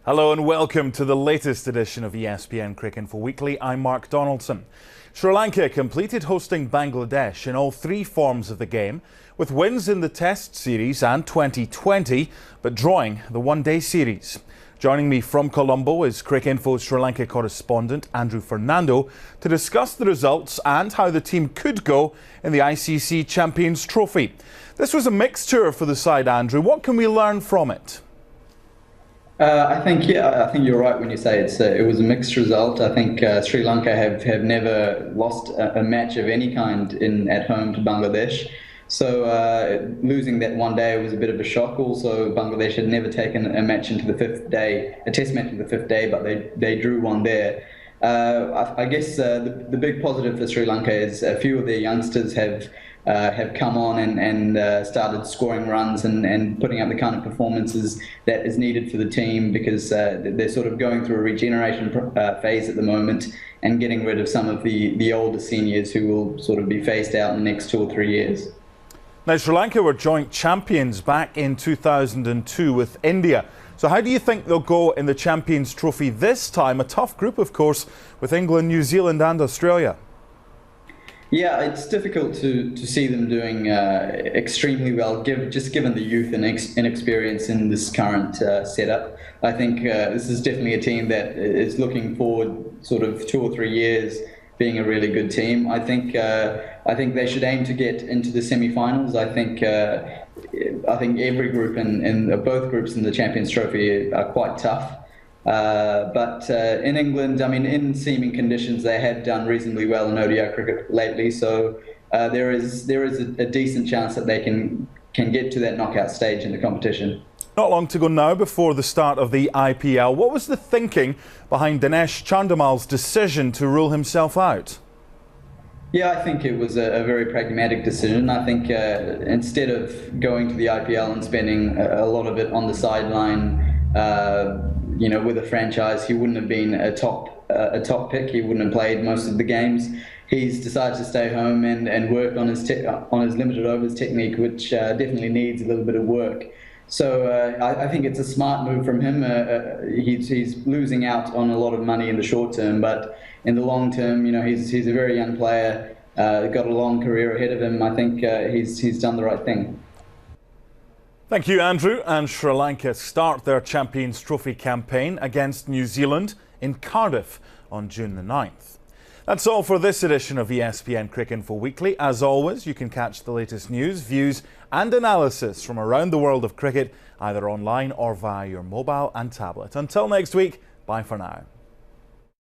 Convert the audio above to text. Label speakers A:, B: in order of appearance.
A: Hello and welcome to the latest edition of ESPNCricinfo Weekly. I'm Mark Donaldson. Sri Lanka completed hosting Bangladesh in all three forms of the game, with wins in the Test Series and 2020, but drawing the one-day series. Joining me from Colombo is Cricinfo Sri Lanka correspondent Andrew Fernando to discuss the results and how the team could go in the ICC Champions Trophy. This was a mixed tour for the side, Andrew. What can we learn from it?
B: I think you're right when you say it was a mixed result. I think Sri Lanka have never lost a match of any kind at home to Bangladesh. So losing that one day was a bit of a shock. Also, Bangladesh had never taken a match into the fifth day, a test match into the fifth day, but they drew one there. I guess the big positive for Sri Lanka is a few of their youngsters have come on and started scoring runs and putting up the kind of performances that is needed for the team, because they're sort of going through a regeneration phase at the moment and getting rid of some of the older seniors who will sort of be phased out in the next 2 or 3 years.
A: Now, Sri Lanka were joint champions back in 2002 with India. So how do you think they'll go in the Champions Trophy this time? A tough group, of course, with England, New Zealand and Australia.
B: Yeah, it's difficult to see them doing extremely well, given the youth and inexperience in this current setup. I think this is definitely a team that is looking forward sort of 2 or 3 years being a really good team. I think they should aim to get into the semi-finals. I think every group in both groups in the Champions Trophy are quite tough. But in England, I mean, in seeming conditions, they have done reasonably well in ODI cricket lately. So there is a decent chance that they can get to that knockout stage in the competition.
A: Not long to go now before the start of the IPL. What was the thinking behind Dinesh Chandimal's decision to rule himself out?
B: Yeah, I think it was a very pragmatic decision. I think instead of going to the IPL and spending a lot of it on the sideline, with a franchise, he wouldn't have been a top pick. He wouldn't have played most of the games. He's decided to stay home and work on his limited overs technique, which definitely needs a little bit of work. So I think it's a smart move from him. He's losing out on a lot of money in the short term, but in the long term, he's a very young player, got a long career ahead of him. I think he's done the right thing.
A: Thank you, Andrew. And Sri Lanka start their Champions Trophy campaign against New Zealand in Cardiff on June the 9th. That's all for this edition of ESPNCricinfo Weekly. As always, you can catch the latest news, views and analysis from around the world of cricket, either online or via your mobile and tablet. Until next week, bye for now.